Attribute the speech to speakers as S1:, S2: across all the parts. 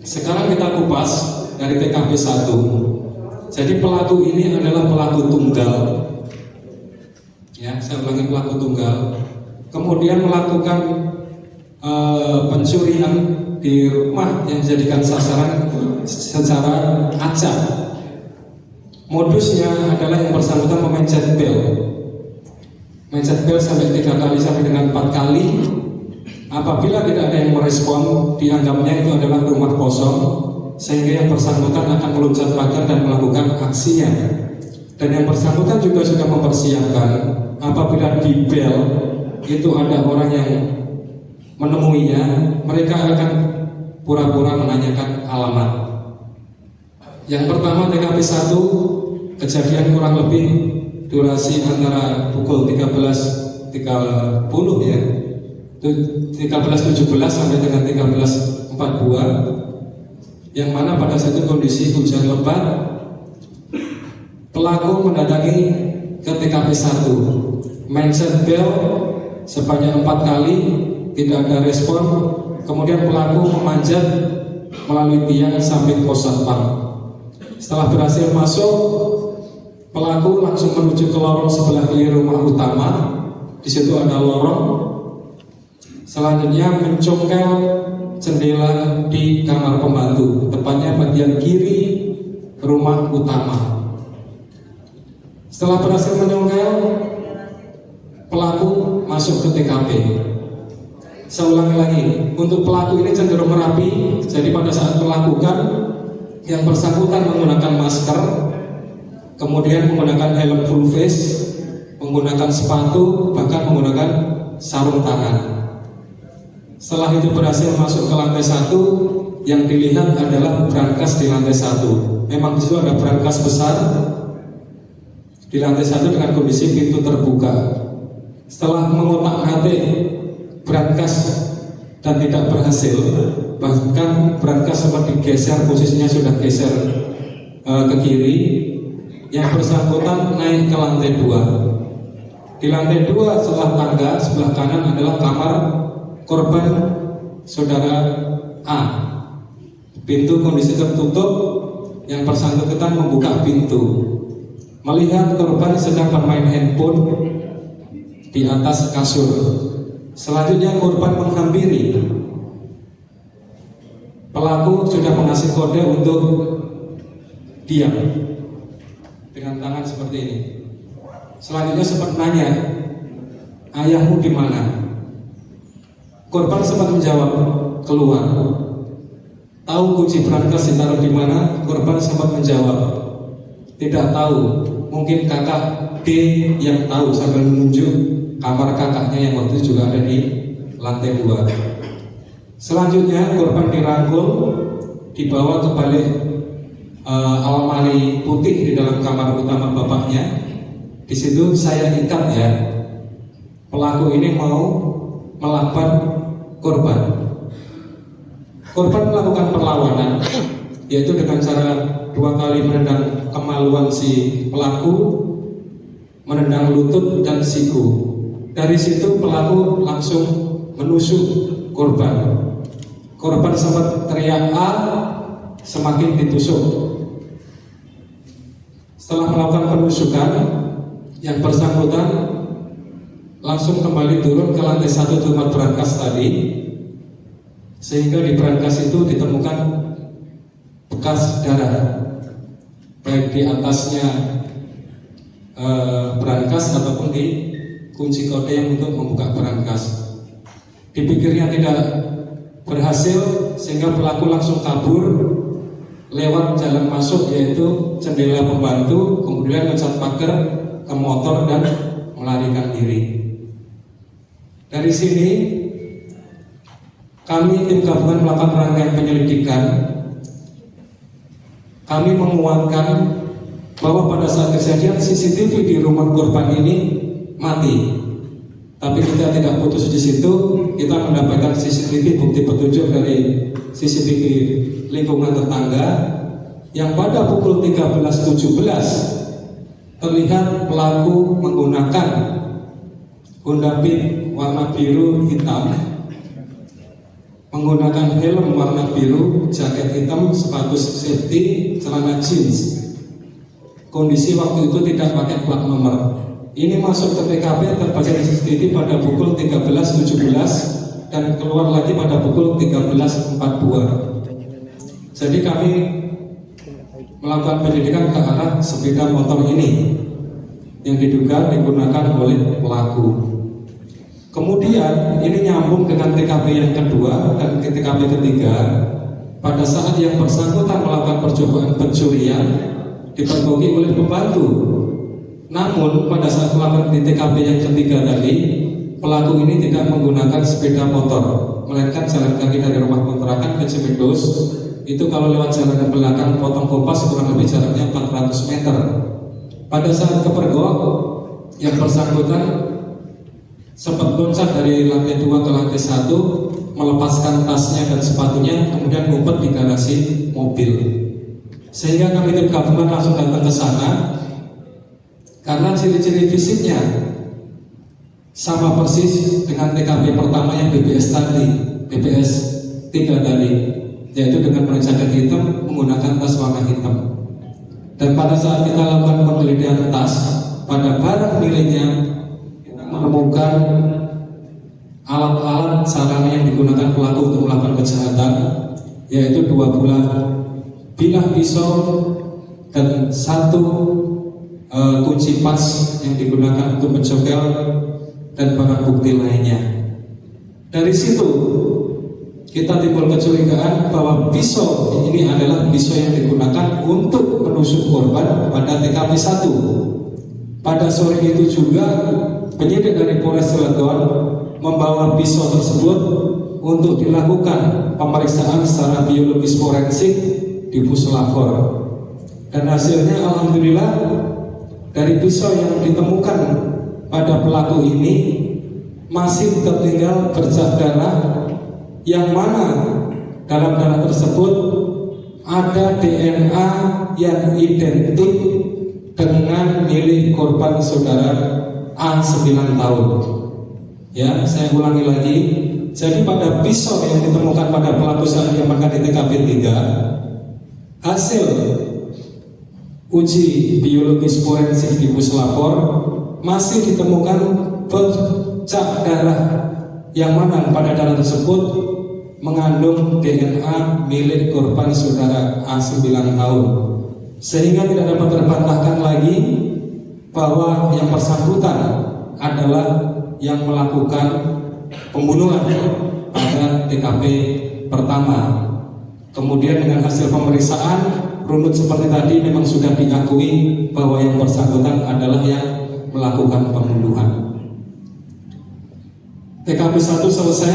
S1: Sekarang kita kupas dari TKP 1. Jadi pelaku ini adalah pelaku tunggal. Ya, saya ulangi, pelaku tunggal. Kemudian melakukan pencurian di rumah yang dijadikan sasaran secara acak. Modusnya adalah yang bersangkutan memencet bel. Mencet bel sampai 3 kali sampai dengan 4 kali. Apabila tidak ada yang merespon, dianggapnya itu adalah rumah kosong, sehingga yang bersangkutan akan meloncat pagar dan melakukan aksinya. Dan yang bersangkutan juga sudah mempersiapkan apabila di bel itu ada orang yang menemuinya, mereka akan pura-pura menanyakan alamat. Yang pertama TKP 1, kejadian kurang lebih durasi antara pukul 13.30 ya, 13.17 sampai dengan 13.42, yang mana pada saat itu kondisi hujan lebat. Pelaku mendatangi ke TKP 1, mencet bel sebanyak 4 kali, tidak ada respon. Kemudian pelaku memanjat melalui tiang samping pos satpam. Setelah berhasil masuk, pelaku langsung menuju ke lorong sebelah kiri rumah utama. Di situ ada lorong. Selanjutnya mencongkel jendela di kamar pembantu, tepatnya bagian kiri rumah utama. Setelah berhasil menyongkel, pelaku masuk ke TKP. Saya ulangi lagi, untuk pelaku ini cenderung merapi. Jadi pada saat melakukan, yang bersangkutan menggunakan masker, kemudian menggunakan helm full face, menggunakan sepatu, bahkan menggunakan sarung tangan. Setelah itu berhasil masuk ke lantai 1, yang dilihat adalah brankas di lantai 1. Memang di situ ada brankas besar di lantai 1 dengan kondisi pintu terbuka. Setelah mengotak-atik brankas dan tidak berhasil, bahkan brankas sempat digeser, posisinya sudah geser ke kiri. Yang bersangkutan naik ke lantai 2. Di lantai 2 setelah tangga sebelah kanan adalah kamar korban saudara A. Pintu kondisi tertutup, yang bersangkutan membuka pintu, melihat korban sedang bermain handphone di atas kasur. Selanjutnya korban menghampiri. Pelaku sudah mengasih kode untuk diam dengan tangan seperti ini. Selanjutnya sempat nanya, ayahmu di mana? Korban sempat menjawab, keluar. Tahu kunci brankas ditaruh di mana? Korban sempat menjawab, tidak tahu. Mungkin kakak D yang tahu, sambil menunjuk kamar kakaknya yang waktu itu juga ada di lantai 2. Selanjutnya korban dirangkul, dibawa ke balik almari putih di dalam kamar utama bapaknya. Di situ saya ikat ya, pelaku ini mau melawan korban. Korban melakukan perlawanan, yaitu dengan cara 2 kali menendang kemaluan si pelaku, menendang lutut dan siku. Dari situ pelaku langsung menusuk korban. Korban sempat teriak A, semakin ditusuk. Setelah melakukan penusukan, yang bersangkutan langsung kembali turun ke lantai 1 tempat brankas tadi, sehingga di brankas itu ditemukan bekas darah, baik di atasnya brankas ataupun di kunci kode yang untuk membuka brankas. Dipikirnya tidak berhasil, sehingga pelaku langsung kabur lewat jalan masuk, yaitu jendela pembantu, kemudian loncat pagar ke motor dan melarikan diri. Dari sini kami tim gabungan melakukan rangkaian penyelidikan. Kami menguatkan bahwa pada saat kejadian CCTV di rumah korban ini mati. Tapi kita tidak putus di situ. Kita mendapatkan CCTV, bukti petunjuk dari CCTV lingkungan tetangga, yang pada pukul 13.17 terlihat pelaku menggunakan Honda Beat warna biru hitam menggunakan helm warna biru, jaket hitam, sepatu safety, celana jeans. Kondisi waktu itu tidak pakai plat nomor. Ini masuk ke TKP terbaca di CCTV pada pukul 13.17 dan keluar lagi pada pukul 13.42. Jadi kami melakukan penyelidikan ke arah sepeda motor ini yang diduga digunakan oleh pelaku. Kemudian ini nyambung dengan TKP yang kedua dan TKP ketiga. Pada saat yang bersangkutan melakukan percobaan pencurian dipergoki oleh pembantu. Namun pada saat melakukan di TKP yang ketiga tadi, pelaku ini tidak menggunakan sepeda motor, melainkan jalan kaki dari rumah kontrakan ke Cimendos. Itu kalau lewat jalan belakang potong kompas kurang lebih jaraknya 400 meter. Pada saat kepergok, yang bersangkutan sempat loncat dari lantai 2 ke lantai 1, melepaskan tasnya dan sepatunya, kemudian ngumpet di garasi mobil. Sehingga kami tim gabungan langsung datang ke sana karena ciri-ciri fisiknya sama persis dengan TKP pertama yang BPS tadi, BPS 3 tadi, yaitu dengan jaket hitam menggunakan tas warna hitam. Dan pada saat kita lakukan penggeledahan tas, pada barang miliknya kita menemukan alat-alat sarana yang digunakan pelaku untuk melakukan kejahatan, yaitu 2 buah bilah pisau dan 1 kunci pas yang digunakan untuk mencokel dan barang bukti lainnya. Dari situ kita timbul kecurigaan bahwa pisau ini adalah pisau yang digunakan untuk menusuk korban pada TKP 1. Pada sore itu juga penyidik dari Polres Cilegon membawa pisau tersebut untuk dilakukan pemeriksaan secara biologis forensik di Puslapor. Dan hasilnya alhamdulillah dari pisau yang ditemukan pada pelaku ini masih tertinggal bercak darah, yang mana dalam darah tersebut ada DNA yang identik dengan milik korban saudara A 9 tahun. Ya, saya ulangi lagi. Jadi pada pisau yang ditemukan pada pelaku saat diamankan di TKP 3, hasil uji biologis forensik di Puslapor masih ditemukan bercak darah, yang mana pada darah tersebut mengandung DNA milik korban saudara A 9 tahun, sehingga tidak dapat terbantahkan lagi bahwa yang bersangkutan adalah yang melakukan pembunuhan pada TKP pertama. Kemudian dengan hasil pemeriksaan runut seperti tadi memang sudah diakui bahwa yang bersangkutan adalah yang melakukan pembunuhan. TKP 1 selesai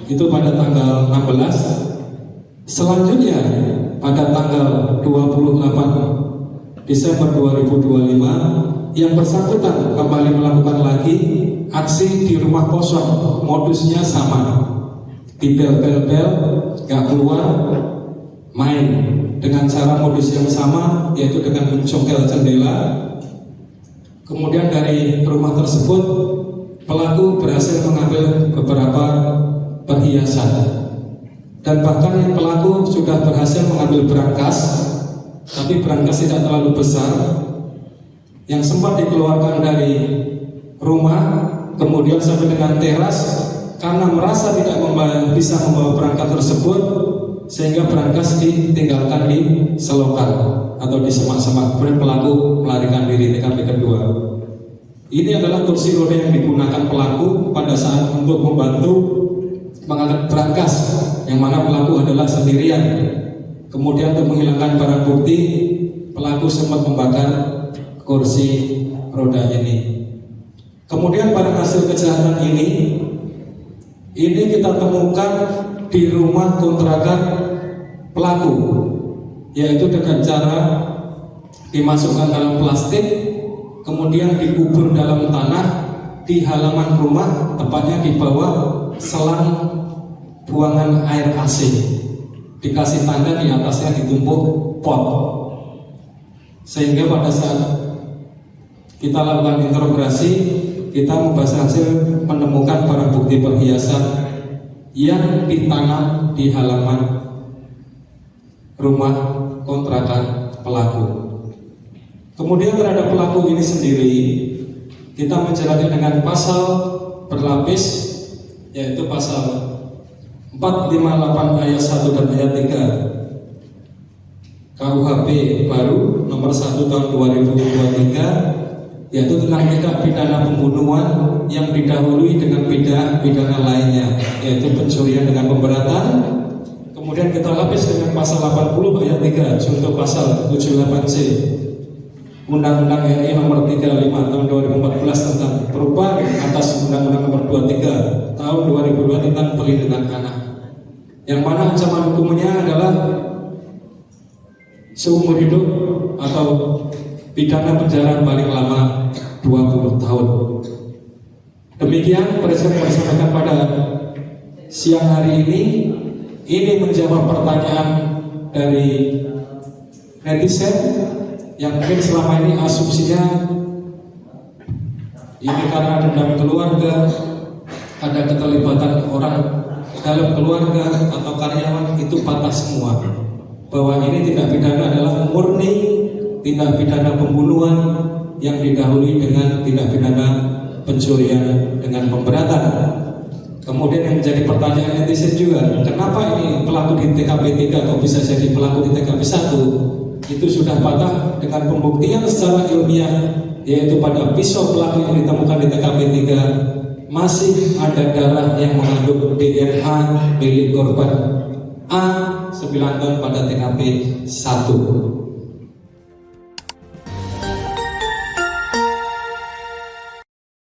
S1: itu pada tanggal 16. Selanjutnya pada tanggal 28 Desember 2025 yang bersangkutan kembali melakukan lagi aksi di rumah kosong. Modusnya sama, dibel-bel-bel, gak keluar, main dengan cara modus yang sama, yaitu dengan mencongkel jendela. Kemudian dari rumah tersebut pelaku berhasil mengambil beberapa perhiasan, dan bahkan yang pelaku sudah berhasil mengambil berangkas, tapi berangkas tidak terlalu besar yang sempat dikeluarkan dari rumah, kemudian sampai dengan teras. Karena merasa tidak bisa membawa berangkas tersebut, sehingga berangkas ditinggalkan di selokan atau di semak-semak. Kemudian pelaku melarikan diri. TKP kedua ini adalah kursi roda yang digunakan pelaku pada saat untuk membantu mengangkat berangkas, yang mana pelaku adalah sendirian. Kemudian untuk menghilangkan barang bukti, pelaku sempat membakar kursi roda ini. Kemudian pada hasil kejahatan ini kita temukan di rumah kontrakan pelaku, yaitu dengan cara dimasukkan dalam plastik, kemudian dikubur dalam tanah di halaman rumah, tepatnya di bawah selang buangan air AC. Dikasih tanda di atasnya ditumpuk pot, sehingga pada saat kita lakukan interogasi, kita membahas hasil menemukan barang bukti perhiasan yang ditanam di halaman rumah kontrakan pelaku. Kemudian terhadap pelaku ini sendiri kita menjalani dengan pasal berlapis, yaitu pasal 458 ayat 1 dan ayat 3 KUHP baru nomor 1 tahun 2023, yaitu tentang tindak pidana pembunuhan yang didahului dengan pidana lainnya, yaitu pencurian dengan pemberatan. Kemudian kita lapis dengan pasal 80 ayat 3 contoh pasal 78C Undang-Undang RI nomor 35 tahun 2014 tentang perubahan atas Undang-Undang nomor 23 tahun 2002 tentang perlindungan anak, yang mana ancaman hukumnya adalah seumur hidup atau pidana penjara paling lama 20 tahun. Demikian presiden yang disampaikan pada siang hari ini menjawab pertanyaan dari netizen yang mungkin selama ini asumsinya ini karena dendam keluarga, ada keterlibatan orang dalam keluarga atau karyawan, itu patah semua. Bahwa ini tindak pidana adalah murni tindak pidana pembunuhan yang didahului dengan tindak pidana pencurian dengan pemberatan. Kemudian yang menjadi pertanyaan netizen juga, kenapa ini pelaku di TKP 3 kok bisa jadi pelaku di TKP 1? Itu sudah patah dengan pembuktian secara ilmiah, yaitu pada pisau pelaku yang ditemukan di TKP 3 masih ada darah yang mengandung DNA milik korban A 9 tahun pada TKP 1.